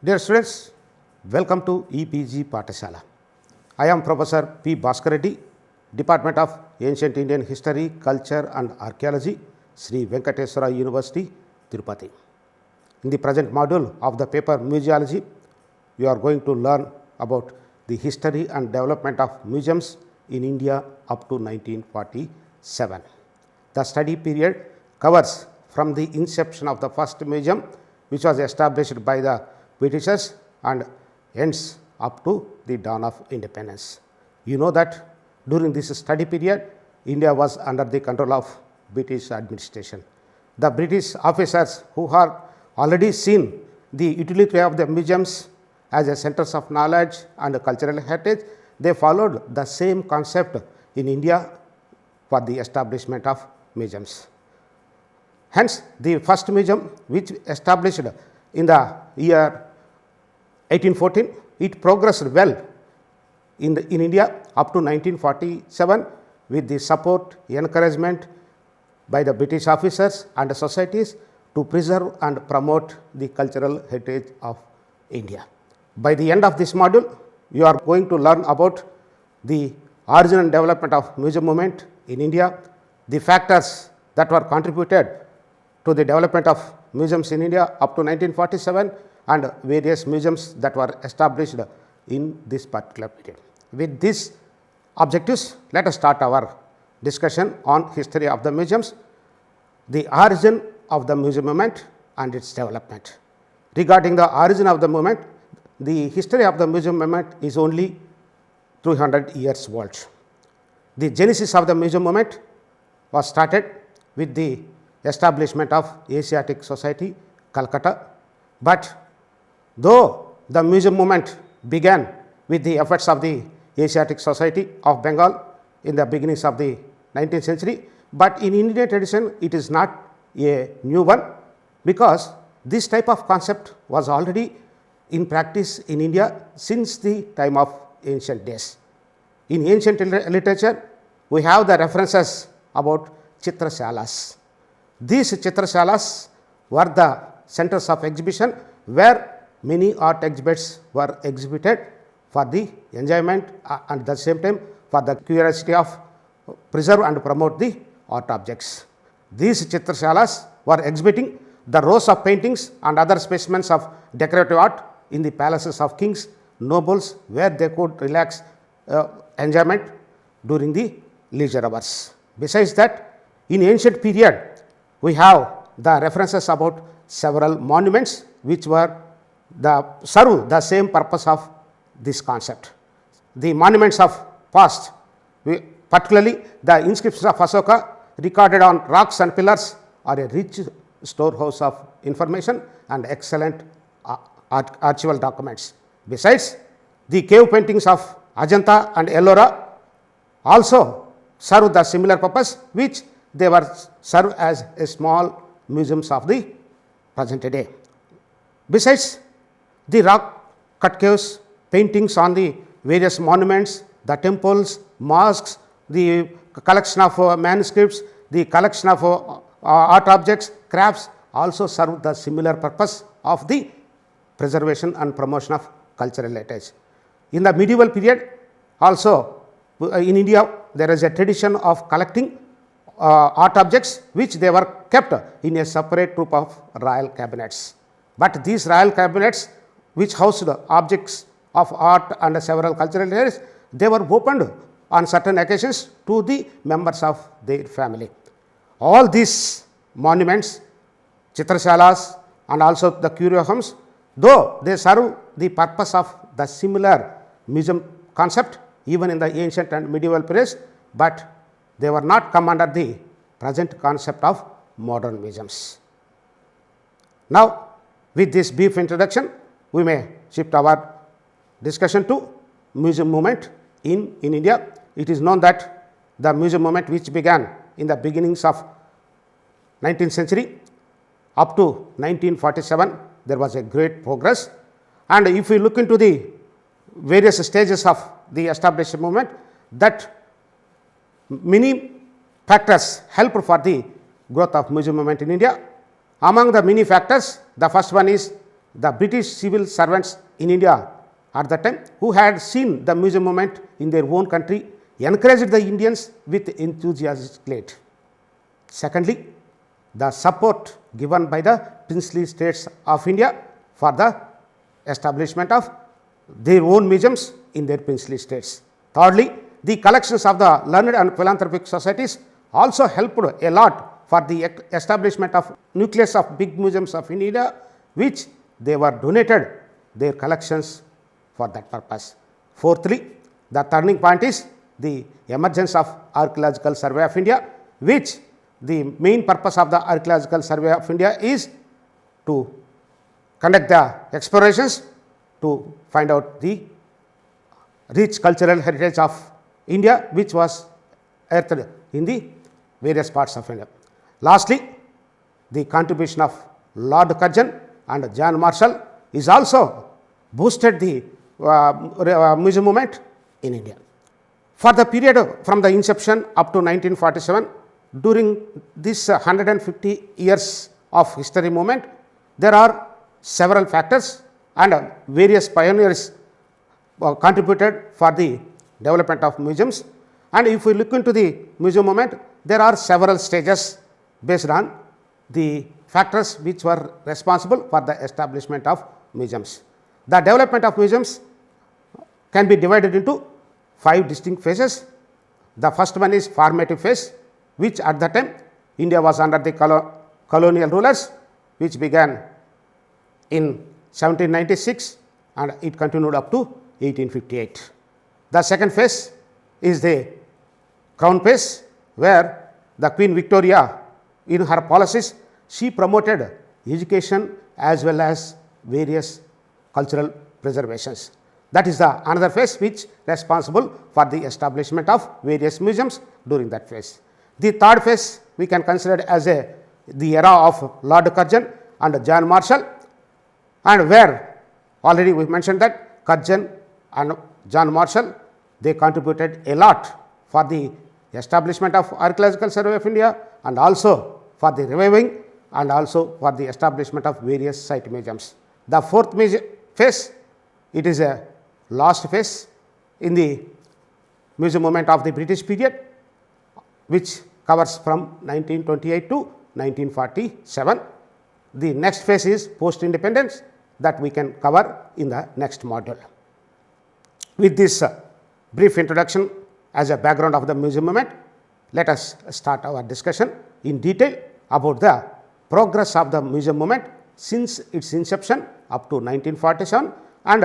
Dear students, welcome to EPG Pathashala. I am Professor P. Bhaskareddy, Department of Ancient Indian History, Culture and Archaeology, Sri Venkateswara University, Tirupati. In the present module of the paper Museology, you are going to learn about the history and development of museums in India up to 1947. The study period covers from the inception of the first museum, which was established by the Britishers, and ends up to the dawn of independence. You know that during this study period, India was under the control of British administration. The British officers who have already seen the utility of the museums as a centers of knowledge and cultural heritage, they followed the same concept in India for the establishment of museums. Hence, the first museum, which established in the year 1814, it progressed well in India up to 1947 with the support, encouragement by the British officers and societies to preserve and promote the cultural heritage of India. By the end of this module, you are going to learn about the origin and development of museum movement in India, the factors that were contributed to the development of museums in India up to 1947, and various museums that were established in this particular period. With these objectives, let us start our discussion on history of the museums, the origin of the museum movement and its development. Regarding the origin of the movement, the history of the museum movement is only 200 years old. The genesis of the museum movement was started with the establishment of Asiatic Society, Calcutta, but though the museum movement began with the efforts of the Asiatic Society of Bengal in the beginnings of the 19th century, but in Indian tradition it is not a new one, because this type of concept was already in practice in India since the time of ancient days. In ancient literature, we have the references about Chitrasalas. These Chitrasalas were the centers of exhibition where many art exhibits were exhibited for the enjoyment and at the same time for the curiosity of preserve and promote the art objects. These Chitrasalas were exhibiting the rows of paintings and other specimens of decorative art in the palaces of kings, nobles, where they could relax enjoyment during the leisure hours. Besides that, in ancient period, we have the references about several monuments which were serve the same purpose of this concept. The monuments of past, particularly the inscriptions of Asoka recorded on rocks and pillars, are a rich storehouse of information and excellent archival documents. Besides, the cave paintings of Ajanta and Ellora also serve the similar purpose, which they were served as a small museums of the present day. Besides, the rock cut caves, paintings on the various monuments, the temples, mosques, the collection of manuscripts, the collection of art objects, crafts also serve the similar purpose of the preservation and promotion of cultural heritage. In the medieval period also in India, there is a tradition of collecting art objects which they were kept in a separate group of royal cabinets. But these royal cabinets, which housed objects of art and several cultural areas, they were opened on certain occasions to the members of their family. All these monuments, Chitrasalas and also the curio homes, though they serve the purpose of the similar museum concept even in the ancient and medieval periods, but they were not come under the present concept of modern museums. Now, with this brief introduction, we may shift our discussion to museum movement in India. It is known that the museum movement, which began in the beginnings of 19th century up to 1947, there was a great progress. And if we look into the various stages of the established movement, that many factors helped for the growth of museum movement in India. Among the many factors, the first one is the British civil servants in India at that time, who had seen the museum movement in their own country, encouraged the Indians with enthusiasm. Secondly, the support given by the princely states of India for the establishment of their own museums in their princely states. Thirdly, the collections of the learned and philanthropic societies also helped a lot for the establishment of nucleus of big museums of India, which they were donated their collections for that purpose. Fourthly, the turning point is the emergence of Archaeological Survey of India, which the main purpose of the Archaeological Survey of India is to conduct the explorations to find out the rich cultural heritage of India, which was earthed in the various parts of India. Lastly, the contribution of Lord Curzon and John Marshall is also boosted the museum movement in India. For the period from the inception up to 1947, during this 150 years of history movement, there are several factors and various pioneers contributed for the development of museums. And if we look into the museum movement, there are several stages based on the factors which were responsible for the establishment of museums. The development of museums can be divided into 5 distinct phases. The first one is formative phase, which at that time India was under the colonial rulers, which began in 1796 and it continued up to 1858. The second phase is the crown phase, where the Queen Victoria, in her policies, she promoted education as well as various cultural preservations. That is the another phase which responsible for the establishment of various museums during that phase. The third phase we can consider as the era of Lord Curzon and John Marshall, and where already we mentioned that Curzon and John Marshall, they contributed a lot for the establishment of Archaeological Survey of India and also for the reviving and also for the establishment of various site museums. The fourth phase, it is a last phase in the museum movement of the British period, which covers from 1928 to 1947. The next phase is post-independence, that we can cover in the next module. With this brief introduction as a background of the museum movement, let us start our discussion in detail about the progress of the museum movement since its inception up to 1947 and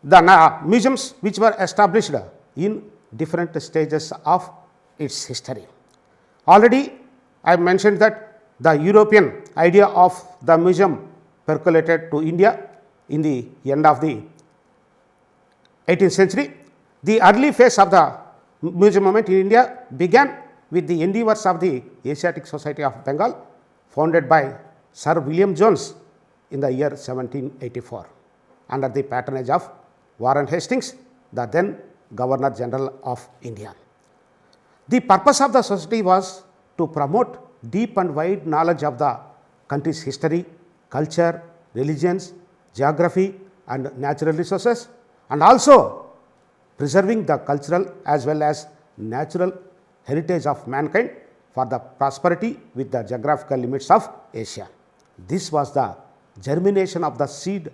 the museums which were established in different stages of its history. Already I mentioned that the European idea of the museum percolated to India in the end of the 18th century. The early phase of the museum movement in India began with the endeavours of the Asiatic Society of Bengal, founded by Sir William Jones in the year 1784 under the patronage of Warren Hastings, the then Governor General of India. The purpose of the society was to promote deep and wide knowledge of the country's history, culture, religions, geography and natural resources, and also preserving the cultural as well as natural heritage of mankind for the prosperity with the geographical limits of Asia. This was the germination of the seed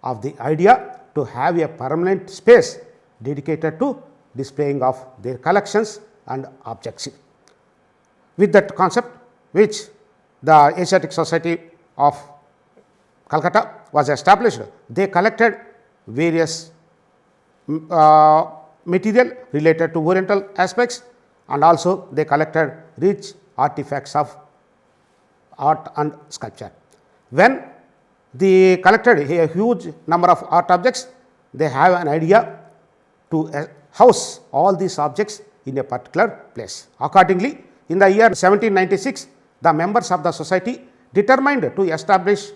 of the idea to have a permanent space dedicated to displaying of their collections and objects. With that concept, which the Asiatic Society of Calcutta was established, they collected various material related to Oriental aspects, and also they collected rich artifacts of art and sculpture. When they collected a huge number of art objects, they have an idea to house all these objects in a particular place. Accordingly, in the year 1796, the members of the society determined to establish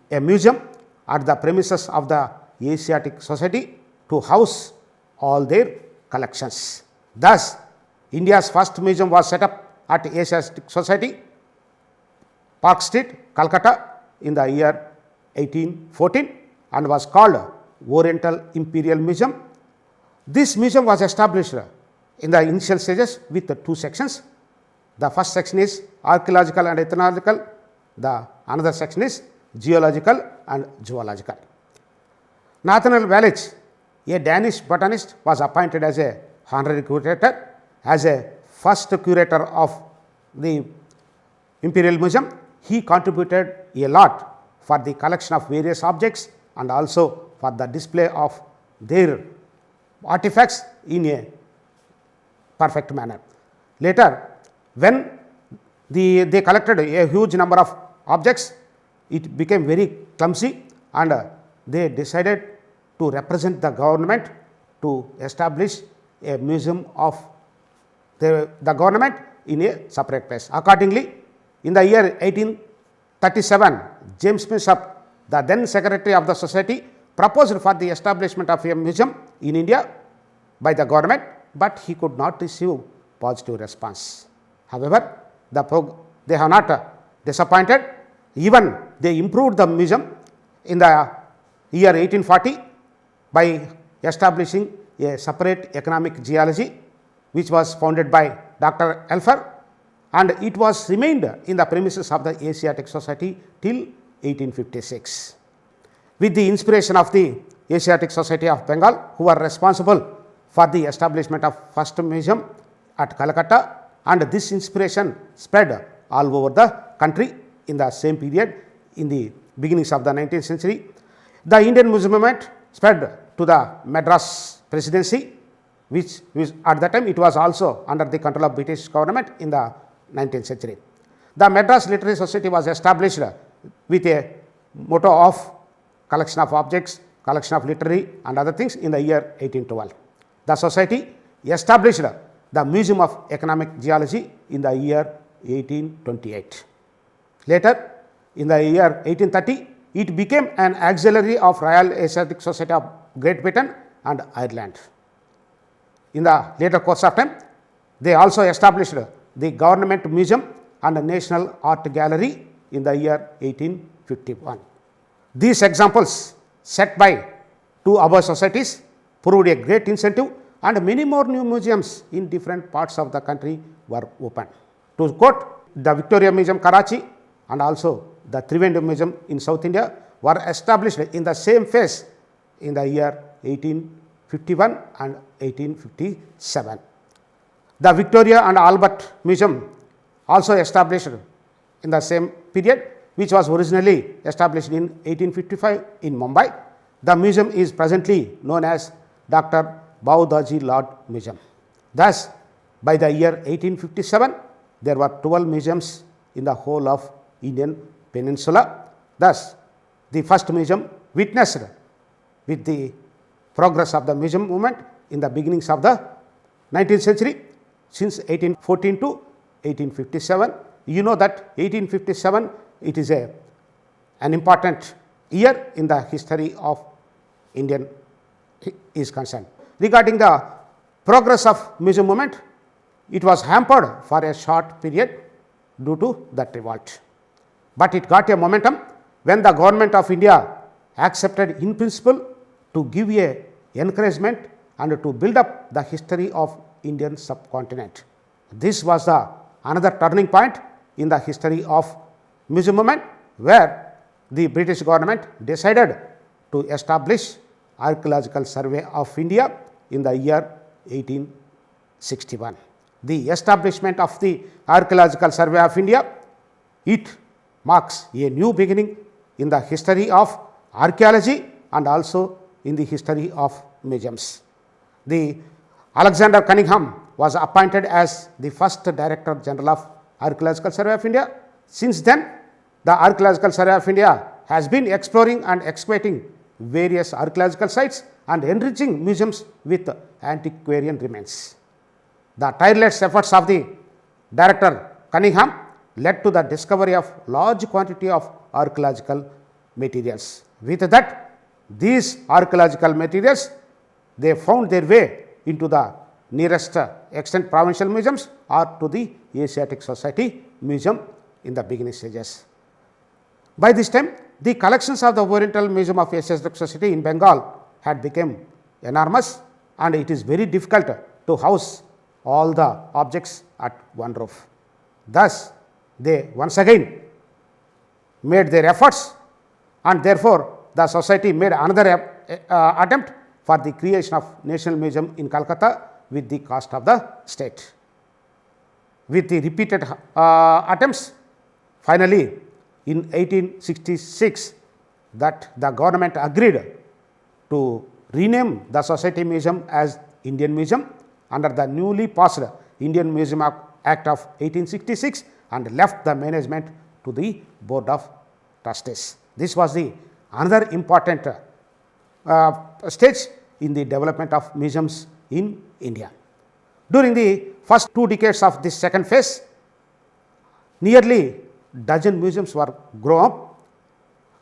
a museum at the premises of the Asiatic Society to house all their collections. Thus, India's first museum was set up at Asiatic Society, Park Street, Calcutta in the year 1814 and was called Oriental Imperial Museum. This museum was established in the initial stages with two sections. The first section is archaeological and ethnological. The another section is geological and zoological. Nathaniel Wallich, a Danish botanist, was appointed as a honorary curator, as a first curator of the Imperial Museum. He contributed a lot for the collection of various objects and also for the display of their artifacts in a perfect manner. Later, when they collected a huge number of objects, it became very clumsy, and they decided to represent the government to establish a museum of the government in a separate place. Accordingly, in the year 1837, James Bishop, the then secretary of the society, proposed for the establishment of a museum in India by the government, but he could not receive positive response. However, they have not disappointed. Even they improved the museum in the year 1840 by establishing a separate economic geology, which was founded by Dr. Elfer, and it was remained in the premises of the Asiatic Society till 1856. With the inspiration of the Asiatic Society of Bengal, who were responsible for the establishment of first museum at Calcutta, and this inspiration spread all over the country in the same period. In the beginnings of the 19th century, the Indian Museum movement spread to the Madras Presidency, which at that time it was also under the control of British government in the 19th century. The Madras Literary Society was established with a motto of collection of objects, collection of literary and other things in the year 1812. The society established the Museum of Economic Geology in the year 1828. Later, in the year 1830, it became an auxiliary of Royal Asiatic Society of Great Britain and Ireland. In the later course of time, they also established the Government Museum and the National Art Gallery in the year 1851. These examples set by two above societies proved a great incentive, and many more new museums in different parts of the country were opened. To quote, the Victoria Museum, Karachi, and also the Trivandrum Museum in South India were established in the same phase in the year 1851 and 1857. The Victoria and Albert Museum also established in the same period, which was originally established in 1855 in Mumbai. The museum is presently known as Dr. Baudaji Lord Museum. Thus, by the year 1857, there were 12 museums in the whole of Indian peninsula. Thus, the first museum witnessed with the progress of the museum movement in the beginnings of the 19th century, since 1814 to 1857. You know that 1857, it is an important year in the history of Indian is concerned. Regarding the progress of museum movement, it was hampered for a short period due to that revolt. But it got a momentum when the government of India accepted in principle to give a encouragement and to build up the history of Indian subcontinent. This was the another turning point in the history of museum movement, where the British government decided to establish Archaeological Survey of India in the year 1861. The establishment of the Archaeological Survey of India, it marks a new beginning in the history of archaeology and also in the history of museums. The Alexander Cunningham was appointed as the first Director General of Archaeological Survey of India. Since then, the Archaeological Survey of India has been exploring and excavating various archaeological sites and enriching museums with antiquarian remains. The tireless efforts of the Director Cunningham led to the discovery of large quantity of archaeological materials. With that, these archaeological materials, they found their way into the nearest extant provincial museums or to the Asiatic Society Museum in the beginning stages. By this time, the collections of the Oriental Museum of Asian Society in Bengal had become enormous, and it is very difficult to house all the objects at one roof. Thus, they once again made their efforts, and therefore, the society made another attempt for the creation of National Museum in Calcutta with the cost of the state. With the repeated attempts, finally, in 1866, that the government agreed to rename the Society Museum as Indian Museum under the newly passed Indian Museum Act of 1866 and left the management to the Board of Trustees. This was the another important stage in the development of museums in India. During the first 2 decades of this second phase, nearly dozen museums were grown up.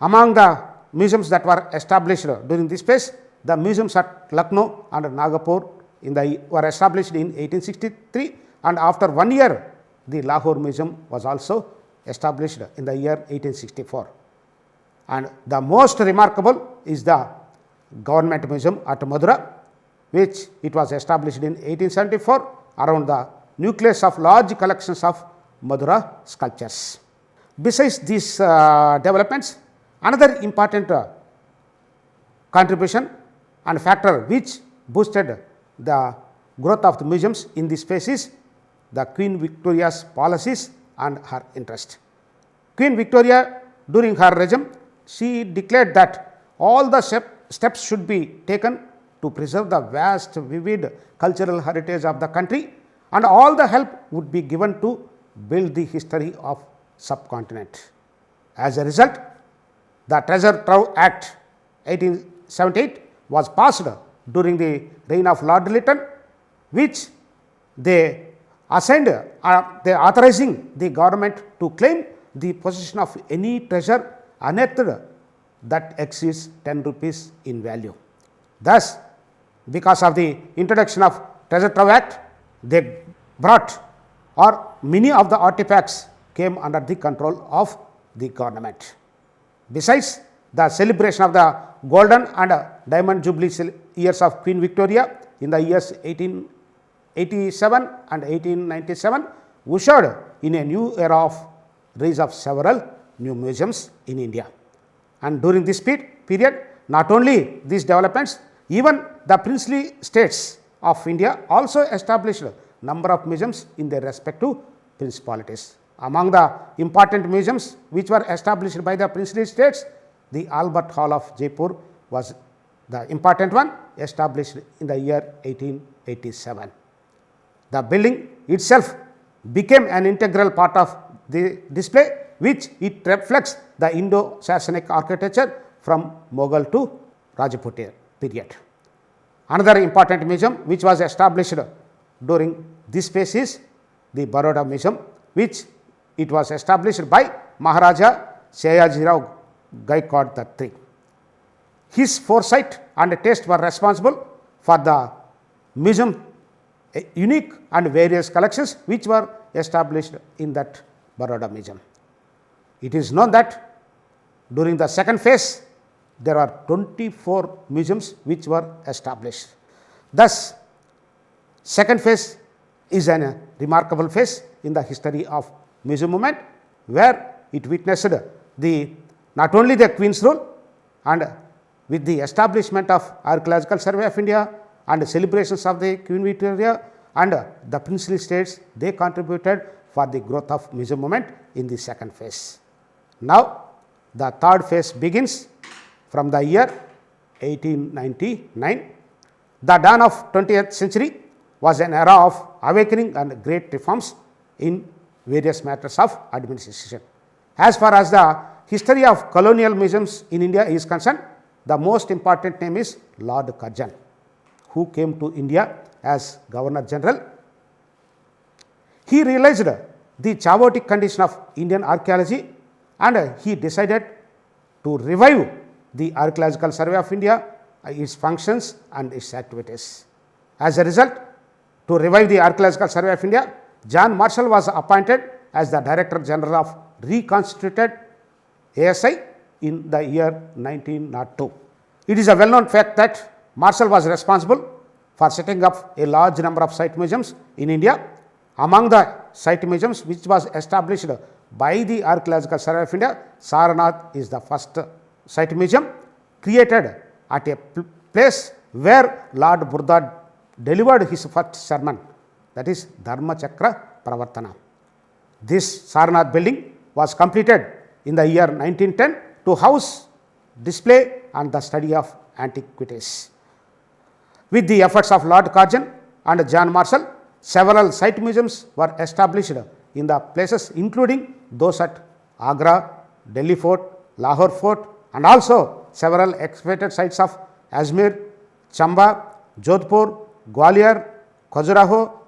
Among the museums that were established during this phase, the museums at Lucknow and Nagpur were established in 1863, and after 1 year, the Lahore Museum was also established in the year 1864. And the most remarkable is the Government Museum at Mathura, which it was established in 1874 around the nucleus of large collections of Mathura sculptures. Besides these developments, another important contribution and factor which boosted the growth of the museums in this phase is the Queen Victoria's policies and her interest. Queen Victoria, during her regime, she declared that all the steps should be taken to preserve the vast, vivid cultural heritage of the country, and all the help would be given to build the history of subcontinent. As a result, the Treasure Trove Act 1878 was passed during the reign of Lord Lytton, which they authorizing the government to claim the possession of any treasure unearthed that exceeds 10 rupees in value. Thus, because of the introduction of Treasure Trove Act, they brought or many of the artifacts came under the control of the government. Besides, the celebration of the golden and diamond jubilee years of Queen Victoria in the years 1887 and 1897 ushered in a new era of rise of several new museums in India. And during this period, not only these developments, even the princely states of India also established a number of museums in their respective principalities. Among the important museums which were established by the princely states, the Albert Hall of Jaipur was the important one, established in the year 1887. The building itself became an integral part of the display, which it reflects the Indo-Sasanic architecture from Mughal to Rajput period. Another important museum which was established during this phase is the Baroda Museum, which it was established by Maharaja Shayajirao Gaikwad III. His foresight and taste were responsible for the museum unique and various collections which were established in that Baroda Museum. It is known that during the second phase, there are 24 museums which were established. Thus, second phase is a remarkable phase in the history of museum movement, where it witnessed not only the Queen's rule, and with the establishment of Archaeological Survey of India and celebrations of the Queen Victoria and the princely states, they contributed for the growth of museum movement in the second phase. Now, the third phase begins from the year 1899. The dawn of 20th century was an era of awakening and great reforms in various matters of administration. As far as the history of colonial museums in India is concerned, the most important name is Lord Curzon, who came to India as Governor General. He realized the chaotic condition of Indian archaeology, and he decided to revive the Archaeological Survey of India, its functions and its activities. As a result, to revive the Archaeological Survey of India, John Marshall was appointed as the Director General of reconstituted ASI, in the year 1902. It is a well-known fact that Marshall was responsible for setting up a large number of site museums in India. Among the site museums which was established by the Archaeological Survey of India, Sarnath is the first site museum created at a place where Lord Buddha delivered his first sermon, that is Dharma Chakra Pravartana. This Sarnath building was completed in the year 1910 to house display and the study of antiquities. With the efforts of Lord Curzon and John Marshall, several site museums were established in the places including those at Agra, Delhi Fort, Lahore Fort, and also several excavated sites of Ajmer, Chamba, Jodhpur, Gwalior, Khajuraho,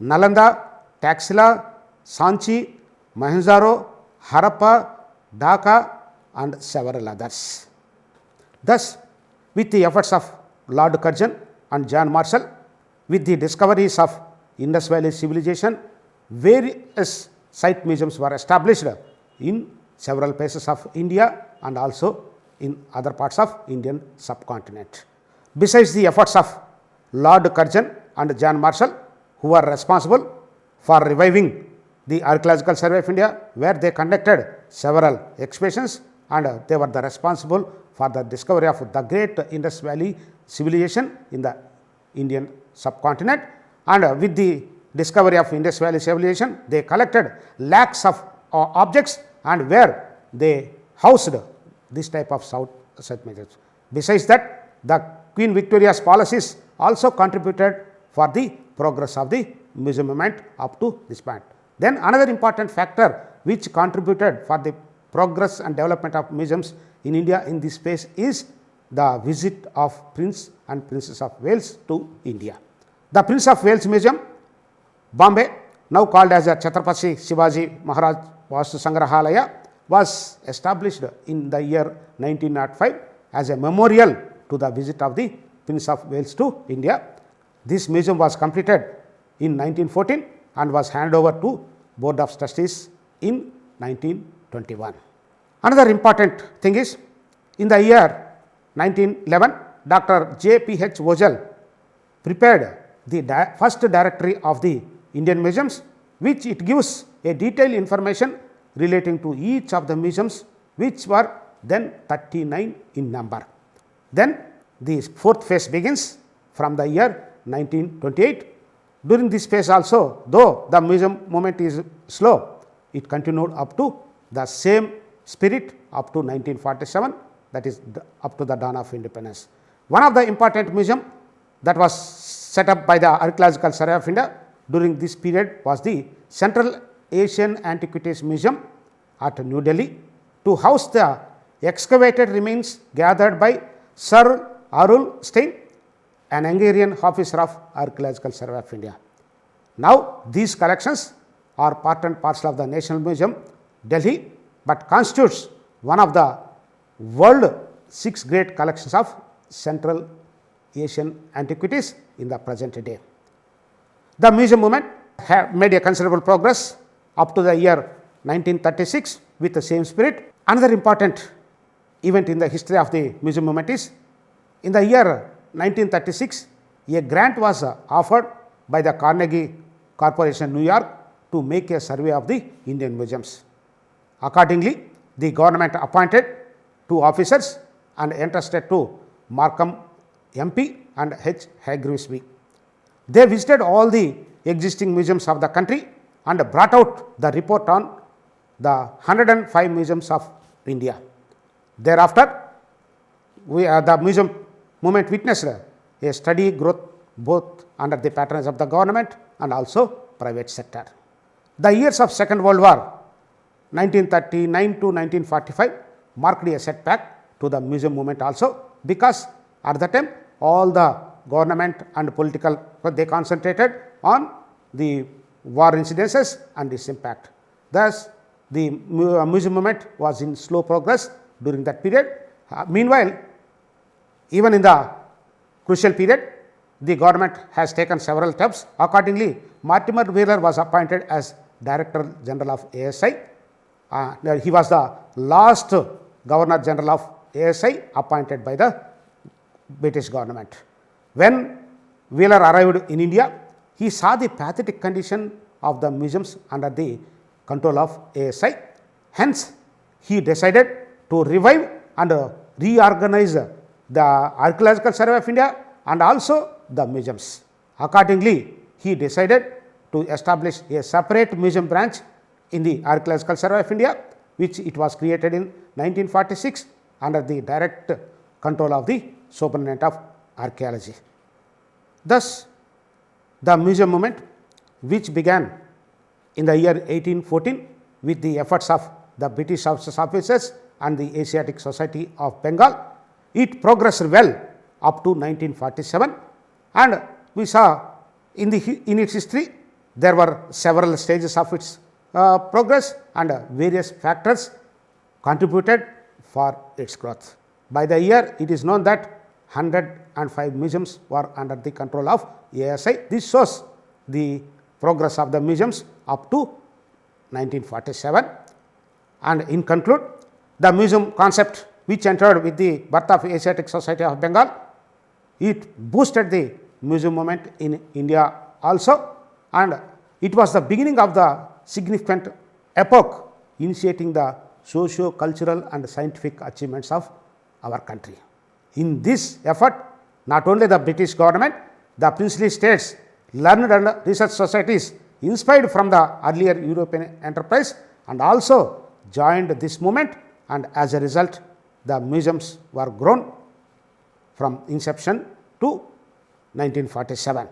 Nalanda, Taxila, Sanchi, Mohenjo-daro, Harappa, Dhaka, and several others. Thus, with the efforts of Lord Curzon and John Marshall, with the discoveries of Indus Valley civilization, various site museums were established in several places of India and also in other parts of Indian subcontinent. Besides the efforts of Lord Curzon and John Marshall, who were responsible for reviving the Archaeological Survey of India, where they conducted several expeditions and they were the responsible for the discovery of the great Indus Valley civilization in the Indian subcontinent. And with the discovery of Indus Valley civilization, they collected lakhs of objects and where they housed this type of site museums. Besides that, the Queen Victoria's policies also contributed for the progress of the museum movement up to this point. Then another important factor which contributed for the progress and development of museums in India in this space is the visit of Prince and Princess of Wales to India. The Prince of Wales Museum, Bombay, now called as the Chhatrapati Shivaji Maharaj Vastu Sangrahalaya, was established in the year 1905 as a memorial to the visit of the Prince of Wales to India. This museum was completed in 1914 and was handed over to Board of Trustees in 1921. Another important thing is, in the year 1911, Dr. J.P.H. Vogel prepared the first directory of the Indian museums, which it gives a detailed information relating to each of the museums, which were then 39 in number. Then the fourth phase begins from the year 1928. During this phase also, though the museum movement is slow, it continued up to the same spirit up to 1947, that is up to the dawn of independence. One of the important museum that was set up by the Archaeological Survey of India during this period was the Central Asian Antiquities Museum at New Delhi, to house the excavated remains gathered by Sir Arul Stein, an Hungarian officer of Archaeological Survey of India. Now, these collections are part and parcel of the National Museum, Delhi, but constitutes one of the world 6 great collections of Central Asian antiquities in the present day. The museum movement have made a considerable progress up to the year 1936 with the same spirit. Another important event in the history of the museum movement is, in the year 1936, a grant was offered by the Carnegie Corporation, New York, to make a survey of the Indian museums. Accordingly, the government appointed 2 officers and entrusted to Markham MP and H. Hargreaves. They visited all the existing museums of the country and brought out the report on the 105 museums of India. Thereafter, the museum movement witnessed a steady growth both under the patronage of the government and also private sector. The years of Second World War, 1939 to 1945, marked a setback to the museum movement also, because at that time all the government and political, they concentrated on the war incidences and its impact. Thus, the museum movement was in slow progress during that period. Meanwhile, even in the crucial period, the government has taken several steps. Accordingly, Mortimer Wheeler was appointed as Director General of ASI. He was the last Governor General of ASI appointed by the British government. When Wheeler arrived in India, he saw the pathetic condition of the museums under the control of ASI. Hence, he decided to revive and reorganize the Archaeological Survey of India and also the museums. Accordingly, he decided to establish a separate museum branch in the Archaeological Survey of India, which it was created in 1946 under the direct control of the Superintendent of Archaeology. Thus, the museum movement, which began in the year 1814 with the efforts of the British officers and the Asiatic Society of Bengal, it progressed well up to 1947, and we saw in its history there were several stages of its progress, and various factors contributed for its growth. By the year, it is known that 105 museums were under the control of ASI. This shows the progress of the museums up to 1947. And in conclude, the museum concept, which entered with the birth of Asiatic Society of Bengal, it boosted the museum movement in India also, and it was the beginning of the significant epoch initiating the socio-cultural and scientific achievements of our country. In this effort, not only the British government, the princely states, learned and research societies inspired from the earlier European enterprise and also joined this movement, and as a result, the museums were grown from inception to 1947.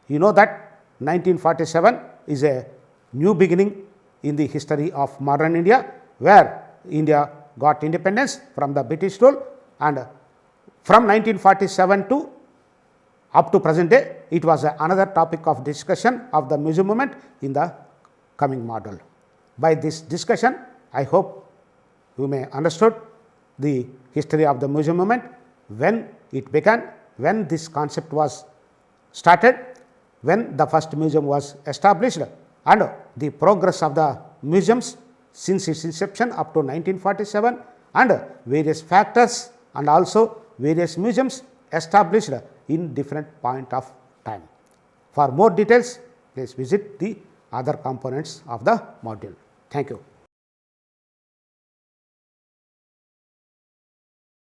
You know that 1947 is a new beginning in the history of modern India, where India got independence from the British rule, and from 1947 to up to present day, it was another topic of discussion of the museum movement in the coming module. By this discussion, I hope you may understood the history of the museum movement, when it began, when this concept was started, when the first museum was established, and the progress of the museums since its inception up to 1947, and various factors and also various museums established in different point of time. For more details, please visit the other components of the module. Thank you.